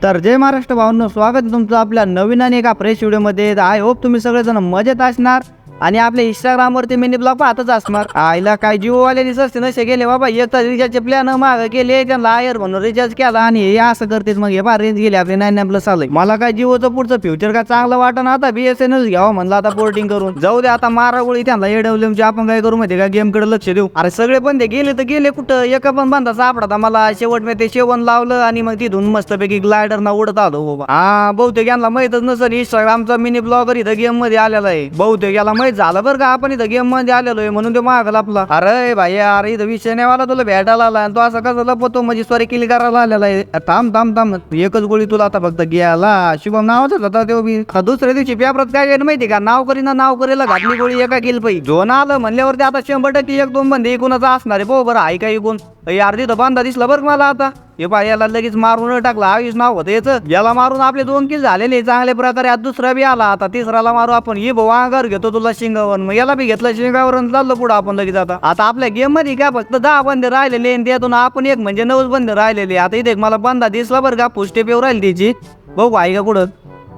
तर जय महाराष्ट्र भावांनो, स्वागत आहे तुमचं आपल्या नवीन आणि एका फ्रेश व्हिडिओमध्ये. आय होप तुम्ही सगळेजण मजेत असणार आणि आपल्या इंस्टाग्रामवरती मिनी ब्लॉग पाहतच असणार. आईला काय जीववाले दिसते नसे गेले बाबा, एक तर रिचार्जचे प्लॅन माग केले, त्यांना लायर म्हणून रिचार्ज केला आणि हे असं करतेच. मग हे बा रेंज गेले आपले 99+ आलंय. मला काय जिओचं पुढचं फ्युचर काय चांगलं वाटत ना, आता BSNL घ्यावं म्हणलं आता पोर्टिंग करून. जाऊ दे आता मारा गोळी त्यांना AWMची, आपण काय करू माहिती का, गेम कडे लक्ष देऊ. अरे सगळे बंदे गेले तर गेले कुठं, एका पण बंदा सापडता मला. शेवट मी ते शेवण लावलं आणि मग तिथून मस्तपैकी ग्लायडर ना उडत आलो बाबा. हा बहुतेक यांना माहितच नसेल इंस्टाग्रामचा मिनी ब्लॉगर इथं गेम मध्ये आलेला आहे. बहुतेक याला माहित झालं बरं का आपण इथं गेम मध्ये आलेलो आहे म्हणून ते मागल आपला. अरे भाई अरे इथं विषय नाही वाला, तुला भेटायला आला आणि तो असं कसं लपतो म्हणजे सॉरी किल करायला आलेला आहे. थांब थांब थांब, एकच गोळी तुला आता फक्त गेला. शुभम नावाचाच होता तो बी. दुसऱ्या दिवशी पेपरात काय माहिती का, नाव करीला घातली गोळी एका किल पै झोन आलं म्हणल्यावरती आता 100% 1-2 बंदे एकूणच असणार आहे. बरं आहे का एकूण अर्धी तर बांधा दिसला बरं मला आता. हे पा याला लगेच मारून टाकला. आयुष नाव होतं याचं. याला मारून आपले 2 किल झालेले चांगल्या प्रकारे. आज दुसरा बी आला, आता तिसऱ्याला मारू आपण. ये भाऊ अंगावर घेतो तुला शिंगावर, मग याला बी घेतलं शिंगावर आणि चाललं पुढं आपण लगेच. आता आपल्या गेम मध्ये काय फक्त 10 बंदे राहिलेले आणि त्यातून आपण एक म्हणजे 9 बंदे राहिलेले. आता इथे मला बंदा दिसला बरं का, पुष्टे येऊ राहिली त्याची. भाऊ आहे का कुठं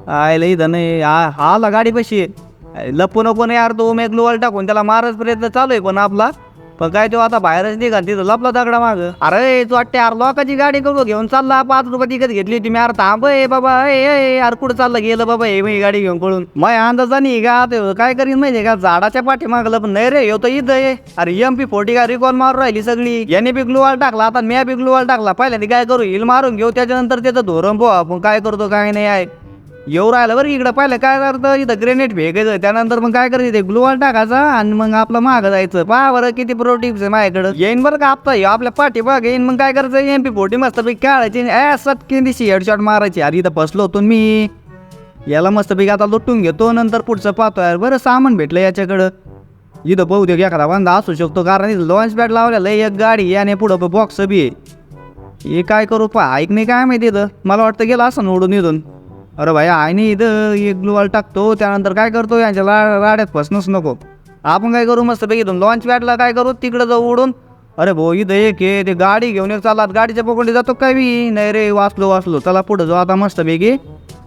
आयला इथं नाही. आला गाडी पशी लपू नको नाही यार, तो मेक लोवाल टाकून त्याला मारायचा प्रयत्न चालू आहे पण आपला. पण काय तो आता बाहेरच निघाल, तिथं लपला दगडा माग. अरे तू वाटते यार लोकांची गाडी करू घेऊन चालला, 5 रुपये तिकट घेतली होती मी. अरे थांब बाबा, यार कुठं चाललं गेलं बाबा हे मी गाडी घेऊन पळून. मग अंदाजा नाही का ते काय करीन माहिती का, झाडाच्या पाठी मागलं. पण नाही रे येतो इथं आहे. अरे MP40 का रिकॉल मारून राहिली सगळी. याने बी ग्लुवाल टाकला, आता मी बी ग्लुवाल टाकला. पहिल्यांदा काय करू, हिल मारून घेऊ, त्याच्यानंतर त्याचं धोरण पो आपण काय करतो काय नाही आहे. येऊ राहिलं बरं इकडं. पहिलं काय करतं इथं ग्रेनेड फेकायचं, त्यानंतर मग काय करायचं ते ग्लुवाल टाकायचा आणि मग आपलं मागं जायचं. पहा बरं किती प्रोटिप्स आहे माझ्याकडं. येईन बरं का आपता आपल्या पाठी बघ येईन. मग काय करायचं MP40 मस्तपैकी काढायची सटकेन दिशी हेडशॉट मारायची. अरे इथं फसलो होतो मी. याला मस्तपैकी आता लुटून घेतो, नंतर पुढचं पाहतो. यार बरं सामान भेटलं याच्याकडं. इथं बहुतेक एखादा बांधा असू शकतो, कारण इथं लॉन्च पॅड लावलेलं आहे, एक गाडी आणि पुढं बॉक्स बी आहे. हे काय करू पहा, ऐक नाही काय माहिती इथं. मला वाटतं गेलं असं उडून इथून. अरे भाई आहे नाही इथं. एक ग्लुवाल टाकतो, त्यानंतर काय करतो यांच्या राड्यात फसणंच नको. आपण काय करू मस्तपैकी इथून लॉन्च पॅडला काय करू तिकडं जाऊ उडून. अरे भाऊ इथं एक आहे, ते गाडी घेऊन एक चालला, गाडीच्या पकडली जातो काय बी नाही रे. वाचलो चला पुढं जाऊ आता मस्तपैकी.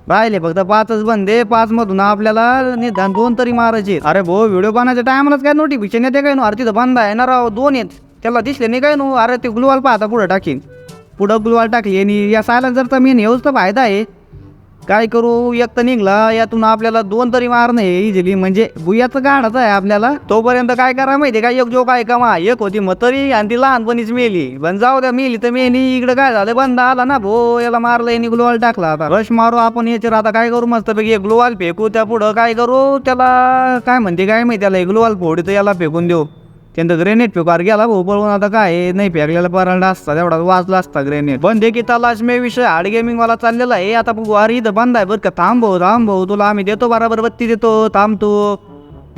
राहिले फक्त 5च बंदे, 5 मधून आपल्याला निदान 2 तरी मारायचे. अरे भाऊ व्हिडिओ बनायच्या टायमालाच काय नोटिफिकेशन येते काय नो. अरे तिथं बंद आहे ना राव, 2 आहेत त्याला दिसले नाही काय नो. अरे ते ग्लुवाल पाहता पुढं टाकीन, पुढं ग्लुवाल टाकली आणि या सायलेन्सरचा मेन हेच तर फायदा आहे. काय करू, एक तर निघला यातून आपल्याला 2 तरी मारणं आहे इझिली, म्हणजे बुयाचं काढायचं आहे आपल्याला. तोपर्यंत काय करा माहिती का, एक जो काय कमा एक होती मतरी आणि ती लहानपणीच मेली. पण जाऊ द्या, मेली तर मेली. इकडे काय झालं, बंदा आला ना भो, याला मारलं आणि ग्लोवाल टाकला. आता रश मारू आपण याच्यावर. आता काय करू मस्तपैकी ग्लोवाल फेकू, त्या पुढं काय करू त्याला काय म्हणते काय माहिती, त्याला ग्लोवाल फोडी तर याला फेकून देऊ. त्यांचं ग्रेनेड फेकार गेला भाऊ पळून. आता काय नाही फेकलेला परंडा असता तेवढा वाजला असता ग्रेनेड. बंदे की तलाश मे विषय हार्ड गेमिंग वाला चाललेला आहे. आता वारी इथं बंद आहे बरं का. थांब भाऊ तुला आम्ही देतो बरोबर बत्ती देतो. थांब तू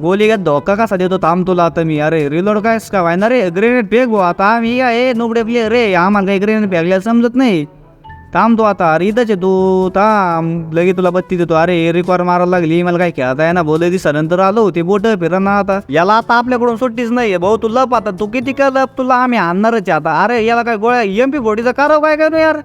गोली का धोका कसा देतो, थांब तुला आता मी. अरे रिलोड काय का व्हायना रे, ग्रेनेड फेक भाऊ. आता आम्ही आहे नुबडे प्लेयर रे, आम्हाला काही ग्रेनेड फेकल्याला समजत नाही. थांब तू आता. अरे इथंच आहे तू, थांब लगे तुला बत्ती देतो. अरे रिकॉर्ड मारायला लागली, मला काय खेळता आहे ना बोले दिसानंतर आलो ते बोट फिरना. आता याला आता आपल्याकडून सुट्टीच नाही भाऊ. तू लप आता, तू किती का लप, तुला आम्ही आणणारच आता. अरे याला काय गोळ्या MP40चा करावं काय करू यार,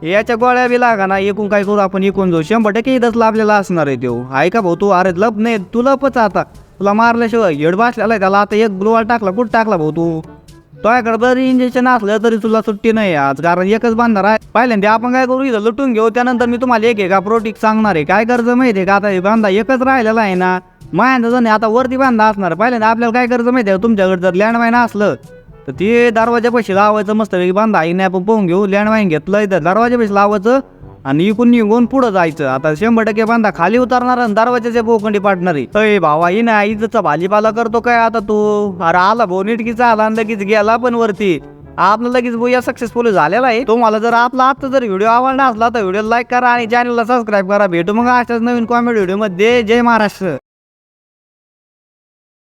याच्या गोळ्या बी लागा ना. एकूण काय करू आपण, एकूण जाऊ 100% इथंच आपल्याला असणार आहे तो. आहे का भाऊ तू. अरे लप नाही तू लपच आता, तुला मारल्याशिवाय हेड बसलेला आहे त्याला. आता एक ग्लुवाल टाकला, कुठं टाकला भाऊ तू. तुझ्याकडे जरी इंजेक्शन असलं तरी तुला सुट्टी नाही आज, कारण एकच बांधणार आहे. पहिल्यांदा आपण काय करू इथं लुटून घेऊ, त्यानंतर मी तुम्हाला एक का प्रोटिक सांगणार आहे. काय करायचं माहिती आहे का, आता हे बांधा एकच राहिलेला आहे ना माझ्या नाही. आता वरती बांधा असणार. पहिल्यांदा आपल्याला काय करायचं माहिती आहे, तुमच्याकडे जर लँडमाईन असलं तर ते दरवाजापाशी लावायचं मस्तपैकी. बांधा आहे नाही आपण पाहून घेऊ. लँडमाईन घेतलं इथं दरवाजापाशी लावायचं आणि इकून निघून पुढं जायचं. आता 100% बांधा खाली उतरणार आणि दरवाजाच्या बोकंडी पाडणारी. अय भावा ही ना इथंचा भाजीपाला करतो काय आता तू. अरे आला भाऊ नीटकीचा आला आणि लगेच गेला पण वरती. आपलं लगेच बुया सक्सेसफुल झालेला आहे. तुम्हाला जर आपला आजचा जर व्हिडिओ आवडला असला तर व्हिडिओ लाईक करा आणि चॅनलला सबस्क्राईब करा. भेटू मग अशाच नवीन कॉमेडी व्हिडिओ मध्ये. जय महाराष्ट्र.